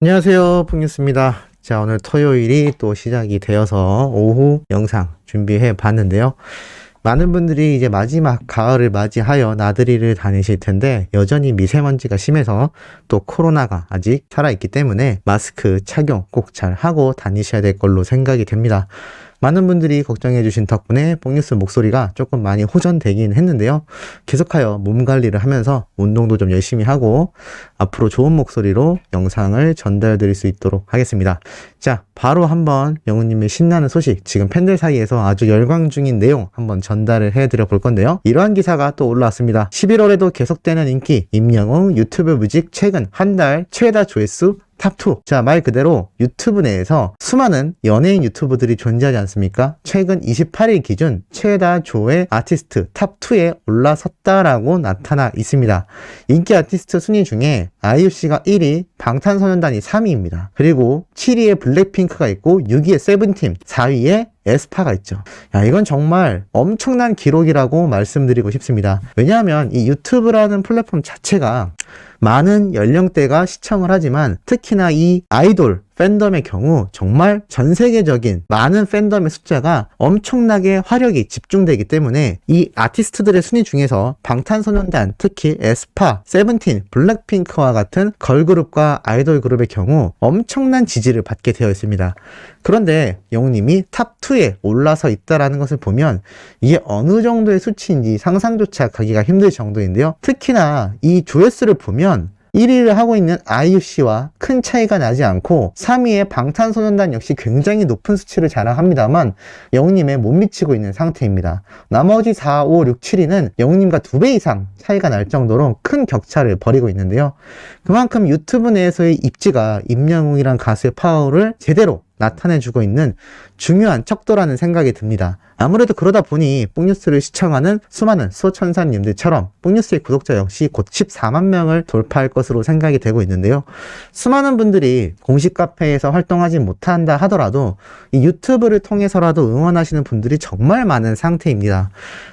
안녕하세요, 풍뉴스입니다. 자, 오늘 토요일이 또 시작이 되어서 오후 영상 준비해 봤는데요. 많은 분들이 이제 마지막 가을을 맞이하여 나들이를 다니실 텐데 여전히 미세먼지가 심해서 또 코로나가 아직 살아있기 때문에 마스크 착용 꼭 잘 하고 다니셔야 될 걸로 생각이 됩니다. 많은 분들이 걱정해 주신 덕분에 뽕뉴스 목소리가 조금 많이 호전되긴 했는데요. 계속하여 몸 관리를 하면서 운동도 좀 열심히 하고 앞으로 좋은 목소리로 영상을 전달 드릴 수 있도록 하겠습니다. 자, 바로 한번 영우님의 신나는 소식, 지금 팬들 사이에서 아주 열광 중인 내용 한번 전달을 해드려 볼 건데요. 이러한 기사가 또 올라왔습니다. 11월에도 계속되는 인기, 임영웅 유튜브 뮤직 최근 한 달 최다 조회수 탑2. 자, 말 그대로 유튜브 내에서 수많은 연예인 유튜버들이 존재하지 않습니까? 최근 28일 기준 최다 조회 아티스트 탑2에 올라섰다라고 나타나 있습니다. 인기 아티스트 순위 중에 아이유씨가 1위, 방탄소년단이 3위입니다. 그리고 7위에 블랙핑크가 있고 6위에 세븐틴, 4위에 에스파가 있죠. 야, 이건 정말 엄청난 기록이라고 말씀드리고 싶습니다. 왜냐하면 이 유튜브라는 플랫폼 자체가 많은 연령대가 시청을 하지만 특히나 이 아이돌 팬덤의 경우 정말 전 세계적인 많은 팬덤의 숫자가 엄청나게 화력이 집중되기 때문에 이 아티스트들의 순위 중에서 방탄소년단, 특히 에스파, 세븐틴, 블랙핑크와 같은 걸그룹과 아이돌 그룹의 경우 엄청난 지지를 받게 되어 있습니다. 그런데 영우님이 탑2에 올라서 있다라는 것을 보면 이게 어느 정도의 수치인지 상상조차 가기가 힘들 정도인데요. 특히나 이 조회수를 보면 1위를 하고 있는 아이유씨와 큰 차이가 나지 않고 3위의 방탄소년단 역시 굉장히 높은 수치를 자랑합니다만 영우님에 못 미치고 있는 상태입니다. 나머지 4, 5, 6, 7위는 영우님과 2배 이상 차이가 날 정도로 큰 격차를 벌이고 있는데요. 그만큼 유튜브 내에서의 입지가 임영웅이란 가수의 파워를 제대로 나타내주고 있는 중요한 척도라는 생각이 듭니다. 아무래도 그러다 보니 뽕뉴스를 시청하는 수많은 수호천사님들처럼 뽕뉴스의 구독자 역시 곧 14만 명을 돌파할 것으로 생각이 되고 있는데요. 수많은 분들이 공식 카페에서 활동하지 못한다 하더라도 이 유튜브를 통해서라도 응원하시는 분들이 정말 많은 상태입니다.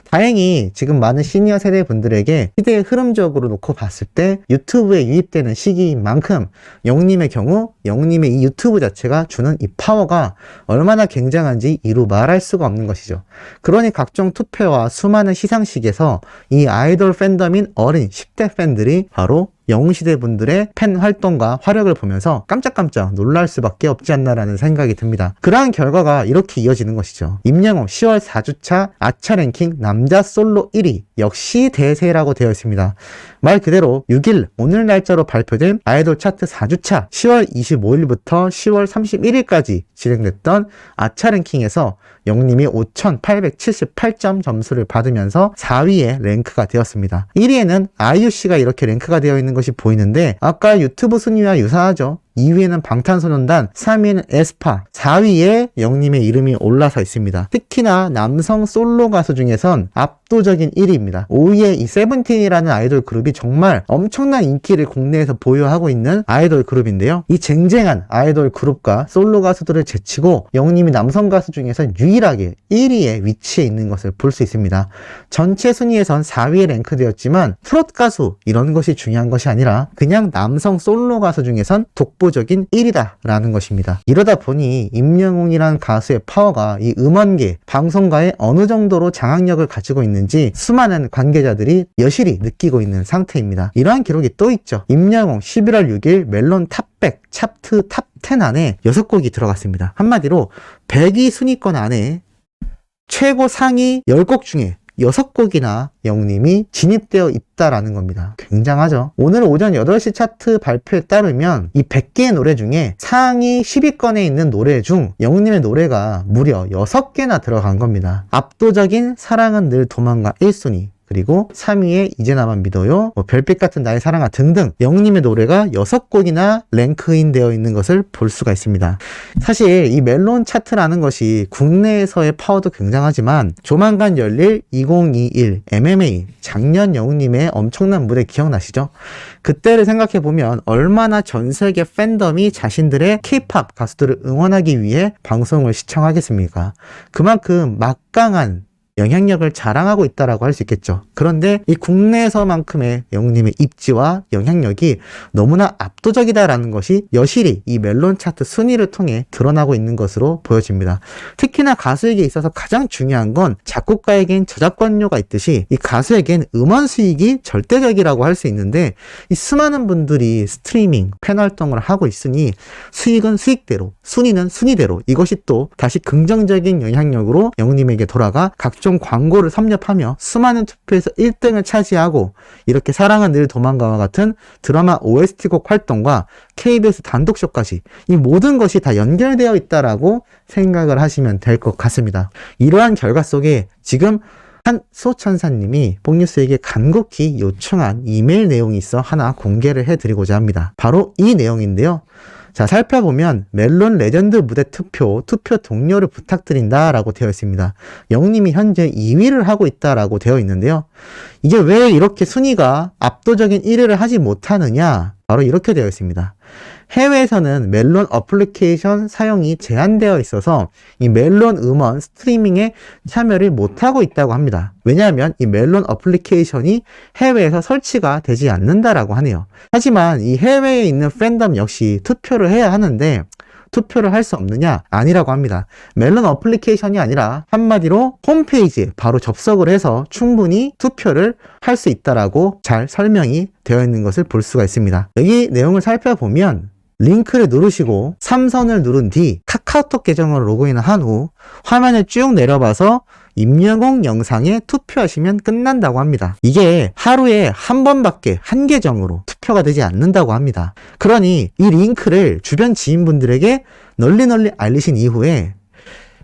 다행히 지금 많은 시니어 세대 분들에게 시대의 흐름적으로 놓고 봤을 때 유튜브에 유입되는 시기인 만큼 영웅님의 경우 영웅님의 이 유튜브 자체가 주는 이 파워가 얼마나 굉장한지 이루 말할 수가 없는 것이죠. 그러니 각종 투표와 수많은 시상식에서 이 아이돌 팬덤인 어린 10대 팬들이 바로 영웅시대 분들의 팬 활동과 화력을 보면서 깜짝깜짝 놀랄 수밖에 없지 않나라는 생각이 듭니다. 그러한 결과가 이렇게 이어지는 것이죠. 임영웅 10월 4주차 아차 랭킹 남자 솔로 1위 역시 대세라고 되어 있습니다. 말 그대로 6일 오늘 날짜로 발표된 아이돌 차트 4주차 10월 25일부터 10월 31일까지 진행됐던 아차 랭킹에서 영웅님이 5,878점 점수를 받으면서 4위에 랭크가 되었습니다. 1위에는 아이유씨가 이렇게 랭크가 되어 있는 것이 보이는데 아까 유튜브 순위와 유사하죠. 2위에는 방탄소년단, 3위에는 에스파, 4위에 영님의 이름이 올라서 있습니다. 특히나 남성 솔로 가수 중에선 압도적인 1위입니다. 5위에 이 세븐틴이라는 아이돌 그룹이 정말 엄청난 인기를 국내에서 보유하고 있는 아이돌 그룹인데요. 이 쟁쟁한 아이돌 그룹과 솔로 가수들을 제치고 영님이 남성 가수 중에서 유일하게 1위에 위치해 있는 것을 볼 수 있습니다. 전체 순위에선 4위에 랭크되었지만 트롯 가수 이런 것이 중요한 것이 아니라 그냥 남성 솔로 가수 중에선 독보적인 1위다라는 것입니다. 이러다 보니 임영웅이란 가수의 파워가 이 음원계, 방송가에 어느 정도로 장악력을 가지고 있는지 수많은 관계자들이 여실히 느끼고 있는 상태입니다. 이러한 기록이 또 있죠. 임영웅 11월 6일 멜론 탑100 차트 탑10 안에 6곡이 들어갔습니다. 한마디로 100위 순위권 안에 최고 상위 10곡 중에 6곡이나 영웅님이 진입되어 있다라는 겁니다. 굉장하죠. 오늘 오전 8시 차트 발표에 따르면 이 100개의 노래 중에 상위 10위권에 있는 노래 중 영웅님의 노래가 무려 6개나 들어간 겁니다. 압도적인 사랑은 늘 도망가 1순위, 그리고 3위에 이제 나만 믿어요, 별빛 같은 나의 사랑아 등등 영웅님의 노래가 6곡이나 랭크인 되어 있는 것을 볼 수가 있습니다. 사실 이 멜론 차트라는 것이 국내에서의 파워도 굉장하지만 조만간 열릴 2021 MMA 작년 영웅님의 엄청난 무대 기억나시죠? 그때를 생각해보면 얼마나 전세계 팬덤이 자신들의 K-POP 가수들을 응원하기 위해 방송을 시청하겠습니까? 그만큼 막강한 영향력을 자랑하고 있다라고 할 수 있겠죠. 그런데 이 국내에서만큼의 영웅님의 입지와 영향력이 너무나 압도적이다라는 것이 여실히 이 멜론 차트 순위를 통해 드러나고 있는 것으로 보여집니다. 특히나 가수에게 있어서 가장 중요한 건 작곡가에겐 저작권료가 있듯이 이 가수에겐 음원 수익이 절대적이라고 할 수 있는데, 이 수많은 분들이 스트리밍, 팬 활동을 하고 있으니 수익은 수익대로, 순위는 순위대로 이것이 또 다시 긍정적인 영향력으로 영웅님에게 돌아가 각종 광고를 섭렵하며 수많은 투표에서 1등을 차지하고, 이렇게 사랑은 늘 도망가와 같은 드라마 OST곡 활동과 KBS 단독쇼까지 이 모든 것이 다 연결되어 있다라고 생각을 하시면 될 것 같습니다. 이러한 결과 속에 지금 한 수호천사님이 뽕뉴스에게 간곡히 요청한 이메일 내용이 있어 하나 공개를 해드리고자 합니다. 바로 이 내용인데요. 자, 살펴보면 멜론 레전드 무대 투표 동료를 부탁드린다 라고 되어 있습니다. 영님이 현재 2위를 하고 있다 라고 되어 있는데요. 이게 왜 이렇게 순위가 압도적인 1위를 하지 못하느냐? 바로 이렇게 되어 있습니다. 해외에서는 멜론 어플리케이션 사용이 제한되어 있어서 이 멜론 음원 스트리밍에 참여를 못하고 있다고 합니다. 왜냐하면 이 멜론 어플리케이션이 해외에서 설치가 되지 않는다라고 하네요. 하지만 이 해외에 있는 팬덤 역시 투표를 해야 하는데 투표를 할 수 없느냐? 아니라고 합니다. 멜론 어플리케이션이 아니라 한마디로 홈페이지에 바로 접속을 해서 충분히 투표를 할 수 있다라고 잘 설명이 되어 있는 것을 볼 수가 있습니다. 여기 내용을 살펴보면 링크를 누르시고 3선을 누른 뒤 카카오톡 계정으로 로그인을 한 후 화면을 쭉 내려봐서 임영웅 영상에 투표하시면 끝난다고 합니다. 이게 하루에 한 번밖에 한 계정으로 투표가 되지 않는다고 합니다. 그러니 이 링크를 주변 지인분들에게 널리 알리신 이후에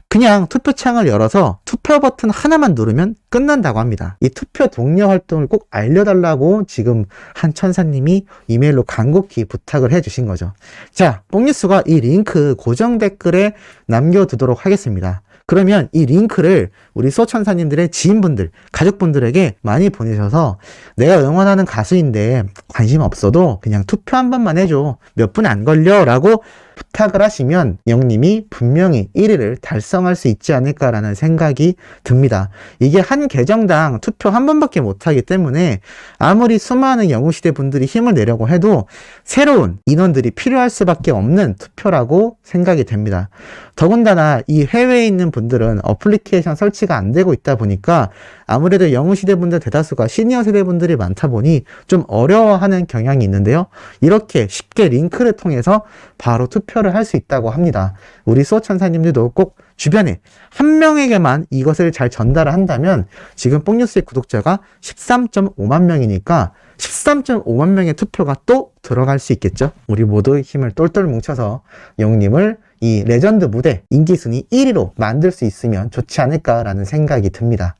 그냥 투표창을 열어서 투표 버튼 하나만 누르면 끝난다고 합니다. 이 투표 독려 활동을 꼭 알려달라고 지금 한 천사님이 이메일로 간곡히 부탁을 해주신 거죠. 자, 뽕뉴스가 이 링크 고정 댓글에 남겨두도록 하겠습니다. 그러면 이 링크를 우리 수호천사님들의 지인분들, 가족분들에게 많이 보내셔서 내가 응원하는 가수인데 관심 없어도 그냥 투표 한 번만 해줘. 몇 분 안 걸려 라고 부탁을 하시면 영님이 분명히 1위를 달성할 수 있지 않을까라는 생각이 듭니다. 이게 한 계정당 투표 한 번밖에 못하기 때문에 아무리 수많은 영웅시대 분들이 힘을 내려고 해도 새로운 인원들이 필요할 수밖에 없는 투표라고 생각이 됩니다. 더군다나 이 해외에 있는 분들은 어플리케이션 설치가 안 되고 있다 보니까 아무래도 영웅시대 분들 대다수가 시니어 세대 분들이 많다 보니 좀 어려워하는 경향이 있는데요. 이렇게 쉽게 링크를 통해서 바로 투표를 할 수 있다고 합니다. 우리 수호천사님들도 꼭 주변에 한 명에게만 이것을 잘 전달을 한다면 지금 뽕뉴스의 구독자가 13.5만 명이니까 13.5만 명의 투표가 또 들어갈 수 있겠죠. 우리 모두 힘을 똘똘 뭉쳐서 영웅님을 이 레전드 무대 인기순위 1위로 만들 수 있으면 좋지 않을까라는 생각이 듭니다.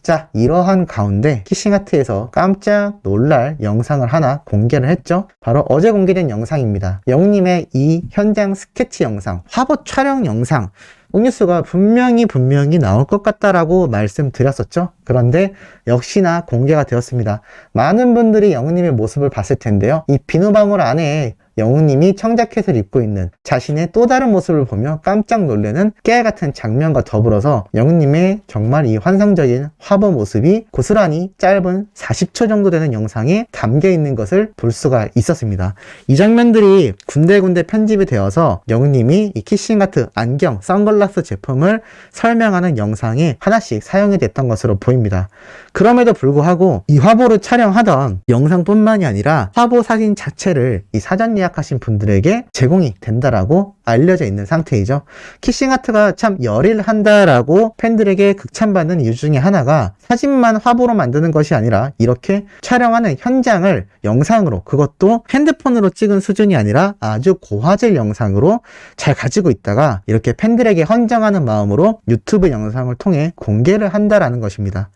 자, 이러한 가운데 키싱하트에서 깜짝 놀랄 영상을 하나 공개를 했죠. 바로 어제 공개된 영상입니다. 영웅님의 이 현장 스케치 영상, 화보 촬영 영상, 뽕뉴스가 분명히 나올 것 같다라고 말씀드렸었죠. 그런데 역시나 공개가 되었습니다. 많은 분들이 영웅님의 모습을 봤을 텐데요. 이 비누방울 안에 영웅님이 청자켓을 입고 있는 자신의 또 다른 모습을 보며 깜짝 놀라는 깨알같은 장면과 더불어서 영웅님의 정말 이 환상적인 화보 모습이 고스란히 짧은 40초 정도 되는 영상에 담겨 있는 것을 볼 수가 있었습니다. 이 장면들이 군데군데 편집이 되어서 영웅님이 이 키싱하트 안경, 선글라스 제품을 설명하는 영상에 하나씩 사용이 됐던 것으로 보입니다. 그럼에도 불구하고 이 화보를 촬영하던 영상뿐만이 아니라 화보 사진 자체를 이 사전 예약하신 분들에게 제공이 된다라고 알려져 있는 상태이죠. 키싱하트가 참 열일한다라고 팬들에게 극찬받는 이유 중에 하나가 사진만 화보로 만드는 것이 아니라 이렇게 촬영하는 현장을 영상으로, 그것도 핸드폰으로 찍은 수준이 아니라 아주 고화질 영상으로 잘 가지고 있다가 이렇게 팬들에게 헌정하는 마음으로 유튜브 영상을 통해 공개를 한다라는 것입니다.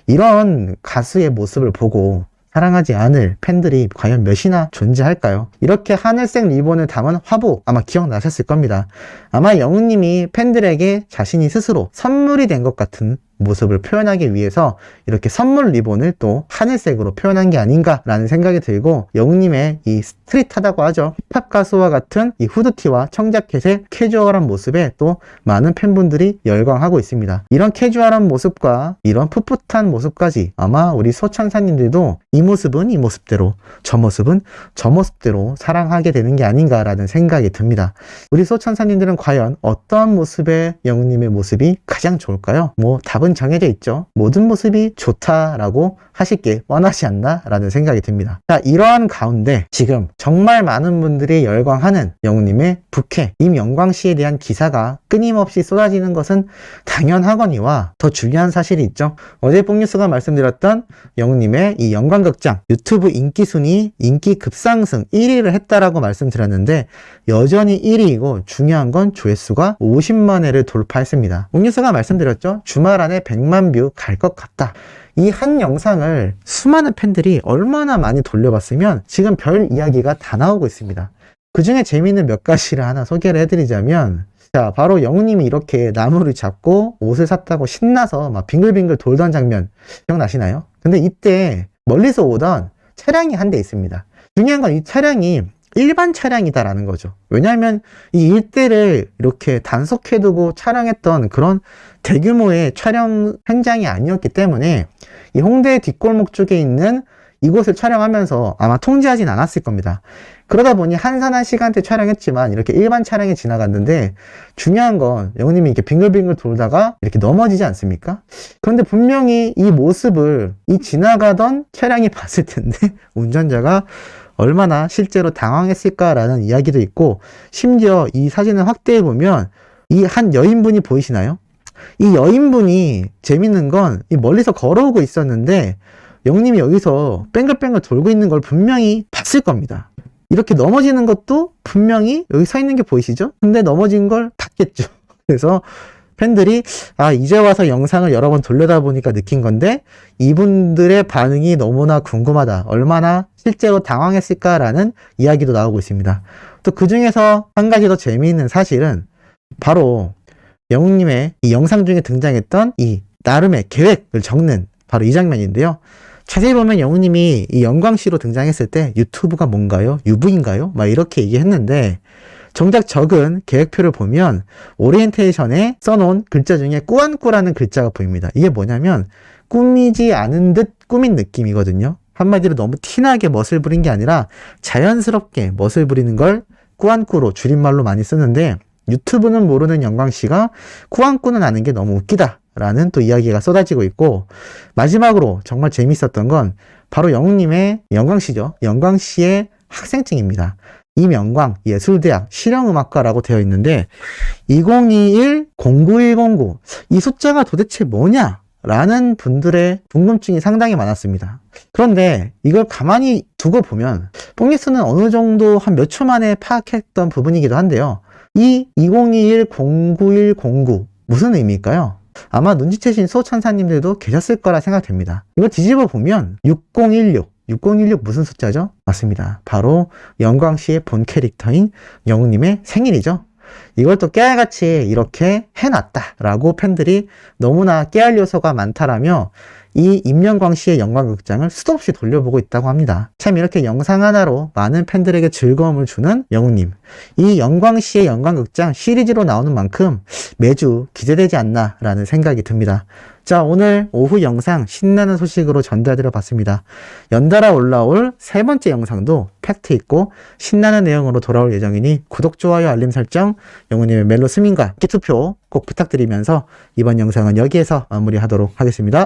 이런 가수의 모습을 보고 사랑하지 않을 팬들이 과연 몇이나 존재할까요? 이렇게 하늘색 리본을 담은 화보 아마 기억나셨을 겁니다. 아마 영웅님이 팬들에게 자신이 스스로 선물이 된 것 같은 모습을 표현하기 위해서 이렇게 선물 리본을 또 하늘색으로 표현한 게 아닌가라는 생각이 들고, 영웅님의 이 스트릿하다고 하죠. 힙합 가수와 같은 이 후드티와 청자켓의 캐주얼한 모습에 또 많은 팬분들이 열광하고 있습니다. 이런 캐주얼한 모습과 이런 풋풋한 모습까지 아마 우리 소천사님들도 이 모습은 이 모습대로, 저 모습은 저 모습대로 사랑하게 되는 게 아닌가라는 생각이 듭니다. 우리 소천사님들은 과연 어떤 모습의 영웅님의 모습이 가장 좋을까요? 뭐 답은 정해져 있죠. 모든 모습이 좋다라고 하시길 원하지 않나 라는 생각이 듭니다. 자, 이러한 가운데 지금 정말 많은 분들이 열광하는 영웅님의 부캐 임영광씨에 대한 기사가 끊임없이 쏟아지는 것은 당연하거니와 더 중요한 사실이 있죠. 어제 뽕뉴스가 말씀드렸던 영웅님의 이 영광극장 유튜브 인기순위 인기 급상승 1위를 했다라고 말씀드렸는데, 여전히 1위이고 중요한 건 조회수가 50만 회를 돌파했습니다. 뽕뉴스가 말씀드렸죠. 주말 안에 100만 뷰 갈 것 같다. 이 한 영상을 수많은 팬들이 얼마나 많이 돌려봤으면 지금 별 이야기가 다 나오고 있습니다. 그 중에 재미있는 몇 가지를 하나 소개를 해드리자면, 자, 바로 영웅님이 이렇게 나무를 잡고 옷을 샀다고 신나서 막 빙글빙글 돌던 장면 기억나시나요? 근데 이때 멀리서 오던 차량이 한 대 있습니다. 중요한 건 이 차량이 일반 차량이다라는 거죠. 왜냐하면 이 일대를 이렇게 단속해두고 촬영했던 그런 대규모의 촬영 현장이 아니었기 때문에 이 홍대 뒷골목 쪽에 있는 이곳을 촬영하면서 아마 통제하진 않았을 겁니다. 그러다 보니 한산한 시간대 촬영했지만 이렇게 일반 차량이 지나갔는데, 중요한 건 영웅님이 이렇게 빙글빙글 돌다가 이렇게 넘어지지 않습니까? 그런데 분명히 이 모습을 이 지나가던 차량이 봤을 텐데 운전자가 얼마나 실제로 당황했을까라는 이야기도 있고, 심지어 이 사진을 확대해 보면 이 한 여인분이 보이시나요? 이 여인분이 재밌는 건 이 멀리서 걸어오고 있었는데 영웅님이 여기서 뺑글뺑글 돌고 있는 걸 분명히 봤을 겁니다. 이렇게 넘어지는 것도 분명히 여기 서 있는 게 보이시죠? 근데 넘어진 걸 봤겠죠. 그래서 팬들이 이제 와서 영상을 여러 번 돌려다 보니까 느낀 건데, 이분들의 반응이 너무나 궁금하다. 얼마나 실제로 당황했을까라는 이야기도 나오고 있습니다. 또 그 중에서 한 가지 더 재미있는 사실은 바로 영웅님의 이 영상 중에 등장했던 이 나름의 계획을 적는 바로 이 장면인데요. 자세히 보면 영웅님이 이 영광씨로 등장했을 때 유튜브가 뭔가요? 유부인가요? 막 이렇게 얘기했는데, 정작 적은 계획표를 보면 오리엔테이션에 써놓은 글자 중에 꾸안꾸라는 글자가 보입니다. 이게 뭐냐면 꾸미지 않은 듯 꾸민 느낌이거든요. 한마디로 너무 티나게 멋을 부린 게 아니라 자연스럽게 멋을 부리는 걸 꾸안꾸로 줄임말로 많이 쓰는데, 유튜브는 모르는 영광씨가 꾸안꾸는 아는 게 너무 웃기다 라는 또 이야기가 쏟아지고 있고, 마지막으로 정말 재밌었던 건 바로 영웅님의 영광씨죠. 영광씨의 학생증입니다. 임영광 예술대학 실용음악과라고 되어 있는데 2021-09109 이 숫자가 도대체 뭐냐? 라는 분들의 궁금증이 상당히 많았습니다. 그런데 이걸 가만히 두고 보면 뽕리스는 어느 정도 한 몇 초 만에 파악했던 부분이기도 한데요. 이 2021-09109 무슨 의미일까요? 아마 눈치채신 소천사님들도 계셨을 거라 생각됩니다. 이걸 뒤집어 보면 6016 무슨 숫자죠? 맞습니다. 바로 영광씨의 본 캐릭터인 영웅님의 생일이죠. 이걸 또 깨알같이 이렇게 해놨다라고 팬들이 너무나 깨알 요소가 많다라며 이 임영광씨의 영광극장을 수도 없이 돌려보고 있다고 합니다. 참 이렇게 영상 하나로 많은 팬들에게 즐거움을 주는 영웅님. 이 영광씨의 영광극장 시리즈로 나오는 만큼 매주 기대되지 않나 라는 생각이 듭니다. 자, 오늘 오후 영상 신나는 소식으로 전달드려 봤습니다. 연달아 올라올 세 번째 영상도 팩트 있고 신나는 내용으로 돌아올 예정이니 구독, 좋아요, 알림 설정, 영웅님의 멜로 스밍과 투표 꼭 부탁드리면서 이번 영상은 여기에서 마무리하도록 하겠습니다.